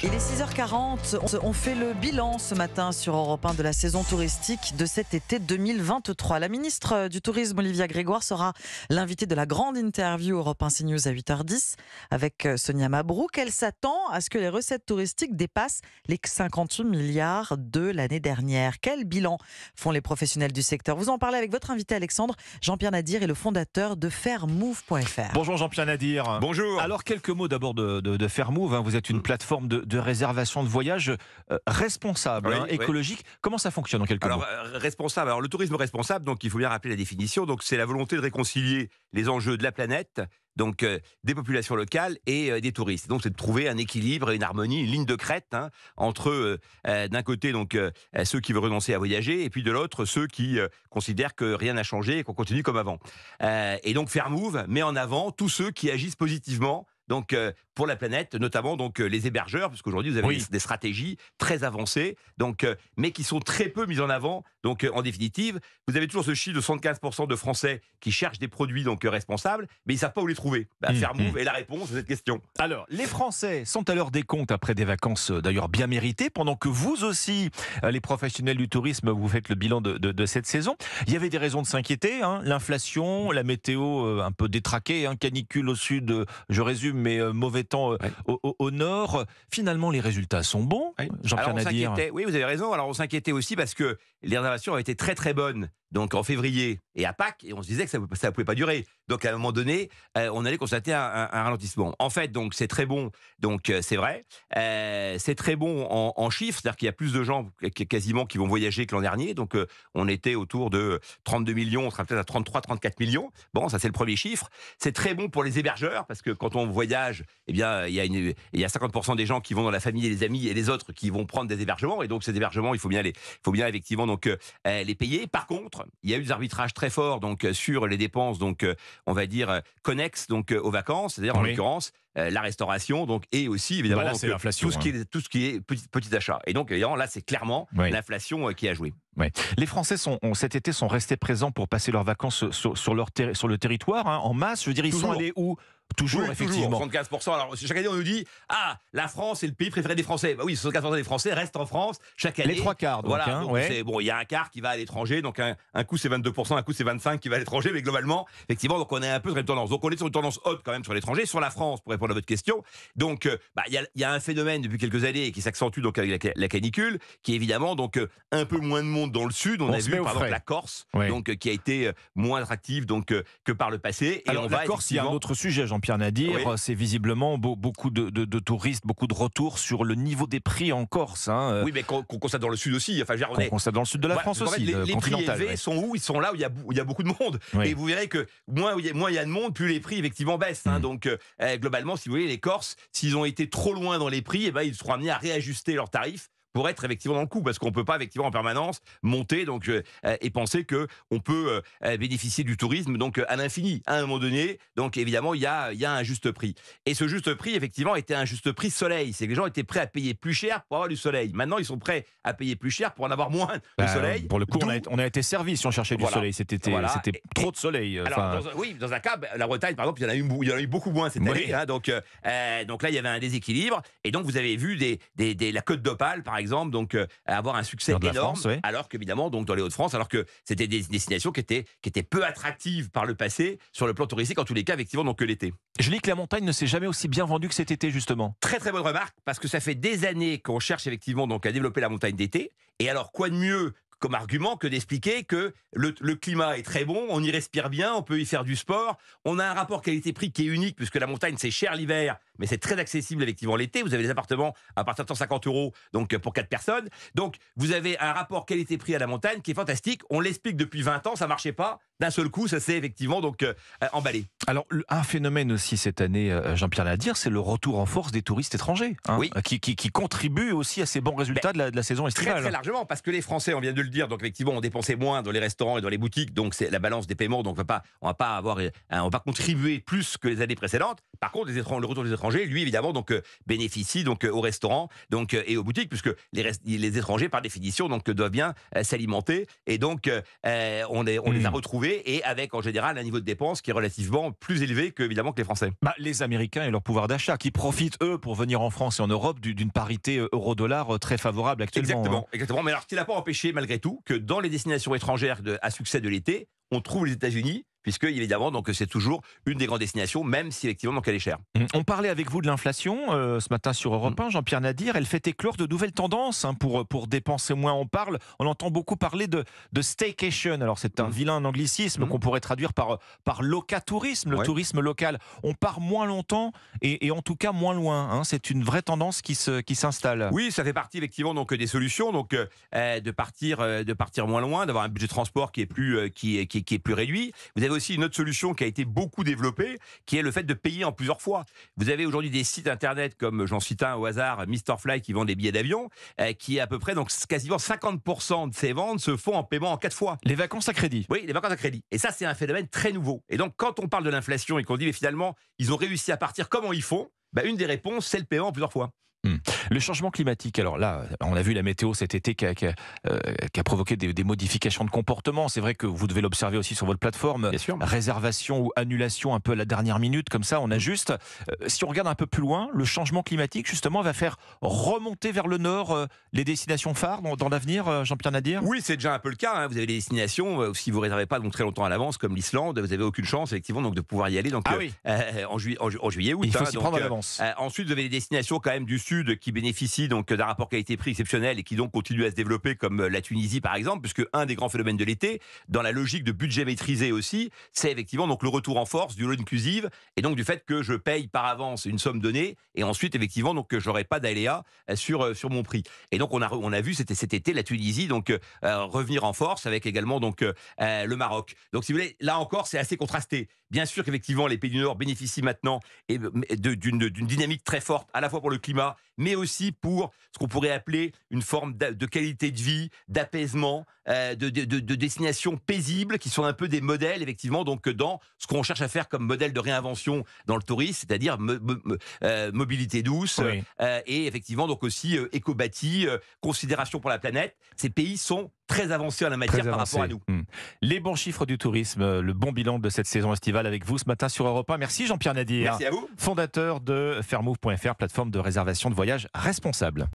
Il est 6h40, on fait le bilan ce matin sur Europe 1 de la saison touristique de cet été 2023. La ministre du Tourisme, Olivia Grégoire, sera l'invitée de la grande interview Europe 1 CNews à 8h10 avec Sonia Mabrouk. Elle s'attend à ce que les recettes touristiques dépassent les 58 milliards de l'année dernière. Quel bilan font les professionnels du secteur? Vous en parlez avec votre invité Alexandre. Jean-Pierre Nadir est le fondateur de Fairmove.fr. Bonjour Jean-Pierre Nadir. Bonjour. Alors quelques mots d'abord de Fairmove. Vous êtes une plateforme de réservation de voyage responsable, écologique. Oui. Comment ça fonctionne en quelques mots? Responsable. Alors le tourisme responsable, donc il faut bien rappeler la définition. Donc c'est la volonté de réconcilier les enjeux de la planète, donc des populations locales et des touristes. Donc c'est de trouver un équilibre, une harmonie, une ligne de crête entre d'un côté donc ceux qui veulent renoncer à voyager et puis de l'autre ceux qui considèrent que rien n'a changé et qu'on continue comme avant. Et donc Fairmove met en avant tous ceux qui agissent positivement. Donc pour la planète, notamment donc les hébergeurs, parce qu'aujourd'hui vous avez des stratégies très avancées, donc mais qui sont très peu mises en avant. Donc en définitive, vous avez toujours ce chiffre de 75% de Français qui cherchent des produits donc responsables, mais ils savent pas où les trouver. Fairmove est la réponse à cette question. Alors les Français sont à leur décompte après des vacances d'ailleurs bien méritées, pendant que vous aussi, les professionnels du tourisme, vous faites le bilan de cette saison. Il y avait des raisons de s'inquiéter, l'inflation, la météo un peu détraquée, canicule au sud, je résume, mais mauvais temps au nord. Finalement, les résultats sont bons, Jean-Pierre Nadir. Oui, vous avez raison. Alors, on s'inquiétait aussi parce que les réservations ont été très très bonnes. Donc en février et à Pâques, et on se disait que ça ne pouvait pas durer. Donc à un moment donné, on allait constater un ralentissement. En fait, donc c'est très bon. Donc c'est vrai, c'est très bon en chiffres, c'est-à-dire qu'il y a plus de gens quasiment qui vont voyager que l'an dernier. Donc on était autour de 32 millions, on sera peut-être à 33, 34 millions. Bon, ça c'est le premier chiffre. C'est très bon pour les hébergeurs parce que quand on voyage, eh bien il y a 50% des gens qui vont dans la famille et les amis et les autres qui vont prendre des hébergements. Et donc ces hébergements, il faut bien effectivement donc les payer. Par contre, il y a eu des arbitrages très forts donc sur les dépenses donc on va dire connexes donc aux vacances, c'est-à-dire en l'occurrence la restauration donc et aussi évidemment là, donc, c'est l'inflation, tout ce qui est petit achat. Et donc évidemment là c'est clairement l'inflation qui a joué. Ouais. Les Français cet été sont restés présents pour passer leurs vacances sur le territoire en masse. Je veux dire, ils sont allés où? Toujours, effectivement. 75%. Alors, chaque année, on nous dit la France est le pays préféré des Français. Bah oui, 75% des Français restent en France chaque année. Les trois quarts, donc. Voilà. Donc, il y a un quart qui va à l'étranger. Donc, un coup, c'est 22%, un coup, c'est 25% qui va à l'étranger. Mais globalement, effectivement, donc, on est un peu sur une tendance. Donc, on est sur une tendance haute quand même sur l'étranger. Sur la France, pour répondre à votre question. Donc, il y a un phénomène depuis quelques années qui s'accentue donc avec la canicule, qui est évidemment donc un peu moins de monde dans le sud. On a vu, par exemple, la Corse, donc, qui a été moins attractive donc, que par le passé. Et alors, la Corse, il y a un autre sujet, Jean-Pierre Nadir, c'est visiblement beaucoup de touristes, beaucoup de retours sur le niveau des prix en Corse. Oui, mais qu'on constate dans le sud aussi. Enfin, on constate dans le sud de la France aussi. Les prix élevés sont où? Ils sont là où il y a beaucoup de monde. Et vous verrez que moins il y a de monde, plus les prix effectivement baissent. Donc globalement, si vous voulez, les Corses, s'ils ont été trop loin dans les prix, ils seront amenés à réajuster leurs tarifs pour être effectivement dans le coup, parce qu'on peut pas effectivement en permanence monter donc et penser que on peut bénéficier du tourisme donc à l'infini. À un moment donné, donc évidemment il y a un juste prix. Et ce juste prix effectivement était un juste prix soleil. C'est que les gens étaient prêts à payer plus cher pour avoir du soleil. Maintenant ils sont prêts à payer plus cher pour en avoir moins de soleil. Pour le coup, on a été servi si on cherchait du soleil cet été. C'était trop de soleil. Alors dans un cas, la Bretagne par exemple, il y en a eu beaucoup moins cette année. Donc là il y avait un déséquilibre. Et donc vous avez vu la Côte d'Opale par exemple. Donc avoir un succès énorme, alors qu'évidemment donc dans les Hauts-de-France, alors que c'était des destinations qui étaient peu attractives par le passé sur le plan touristique, en tous les cas effectivement donc que l'été. Je lis que la montagne ne s'est jamais aussi bien vendue que cet été justement. Très très bonne remarque, parce que ça fait des années qu'on cherche effectivement donc à développer la montagne d'été. Et alors quoi de mieux comme argument que d'expliquer que le climat est très bon, on y respire bien, on peut y faire du sport, on a un rapport qualité-prix qui est unique, puisque la montagne c'est cher l'hiver, mais c'est très accessible effectivement l'été. Vous avez des appartements à partir de 150 € donc pour 4 personnes. Donc vous avez un rapport qualité-prix à la montagne qui est fantastique. On l'explique depuis 20 ans, ça marchait pas. D'un seul coup, ça s'est effectivement donc emballé. Alors un phénomène aussi cette année, Jean-Pierre Nadir, c'est le retour en force des touristes étrangers, qui contribuent aussi à ces bons résultats de la saison estivale. Très très largement, parce que les Français, on vient de le dire, donc effectivement on dépensait moins dans les restaurants et dans les boutiques, donc c'est la balance des paiements, donc on va pas contribuer plus que les années précédentes. Par contre, le retour des étrangers étrangers, lui évidemment donc bénéficie donc au restaurant donc et aux boutiques, puisque les étrangers par définition donc doivent bien s'alimenter, et donc on les a retrouvés, et avec en général un niveau de dépense qui est relativement plus élevé que évidemment que les Français. Les Américains et leur pouvoir d'achat qui profitent eux pour venir en France et en Europe d'une parité euro-dollar très favorable actuellement. Exactement. Mais alors, ce qui n'a pas empêché malgré tout que dans les destinations étrangères à succès de l'été, on trouve les États-Unis, puisque évidemment donc c'est toujours une des grandes destinations, même si effectivement donc elle est chère. On parlait avec vous de l'inflation ce matin sur Europe 1, Jean-Pierre Nadir. Elle fait éclore de nouvelles tendances pour dépenser moins. On entend beaucoup parler de staycation. Alors c'est un vilain anglicisme qu'on pourrait traduire par locatourisme, le tourisme local. On part moins longtemps et en tout cas moins loin. Hein. C'est une vraie tendance qui s'installe. Oui, ça fait partie effectivement donc des solutions, donc de partir moins loin, d'avoir un budget de transport qui est plus réduit. Vous avez aussi une autre solution qui a été beaucoup développée, qui est le fait de payer en plusieurs fois. Vous avez aujourd'hui des sites internet comme, j'en cite un au hasard, Mr Fly, qui vend des billets d'avion, qui est à peu près, donc quasiment 50% de ses ventes se font en paiement en 4 fois. Les vacances à crédit. Oui, les vacances à crédit. Et ça, c'est un phénomène très nouveau. Et donc, quand on parle de l'inflation et qu'on dit, mais finalement, ils ont réussi à partir, comment ils font ? Une des réponses, c'est le paiement en plusieurs fois. Le changement climatique, alors là, on a vu la météo cet été qui a provoqué des modifications de comportement. C'est vrai que vous devez l'observer aussi sur votre plateforme. Bien sûr. Réservation ou annulation un peu à la dernière minute, comme ça, on ajuste. Si on regarde un peu plus loin, le changement climatique, justement, va faire remonter vers le nord les destinations phares dans l'avenir, Jean-Pierre Nadir ? Oui, c'est déjà un peu le cas. Hein. Vous avez des destinations, si vous ne réservez pas donc très longtemps à l'avance, comme l'Islande, vous n'avez aucune chance, effectivement, donc, de pouvoir y aller donc, en juillet, août. Il faut s'y prendre à l'avance. Ensuite, vous avez des destinations quand même du sud qui bénéficient donc d'un rapport qualité-prix exceptionnel et qui donc continuent à se développer, comme la Tunisie par exemple, puisque un des grands phénomènes de l'été, dans la logique de budget maîtrisé aussi, c'est effectivement donc le retour en force du all inclusive, et donc du fait que je paye par avance une somme donnée et ensuite effectivement donc que j'aurai pas d'aléa sur mon prix. Et donc on a vu cet été la Tunisie donc revenir en force, avec également donc le Maroc. Donc si vous voulez, là encore c'est assez contrasté. Bien sûr qu'effectivement les pays du Nord bénéficient maintenant d'une dynamique très forte, à la fois pour le climat, mais aussi pour ce qu'on pourrait appeler une forme de qualité de vie, d'apaisement, de destinations paisibles, qui sont un peu des modèles, effectivement, donc dans ce qu'on cherche à faire comme modèle de réinvention dans le tourisme, c'est-à-dire mobilité douce, et effectivement donc aussi éco-bâti, considération pour la planète. Ces pays sont très avancés en la matière par rapport à nous. Les bons chiffres du tourisme, le bon bilan de cette saison estivale avec vous ce matin sur Europe 1. Merci Jean-Pierre Nadir. Merci à vous. Fondateur de Fairmove.fr, plateforme de réservation de voyages responsable.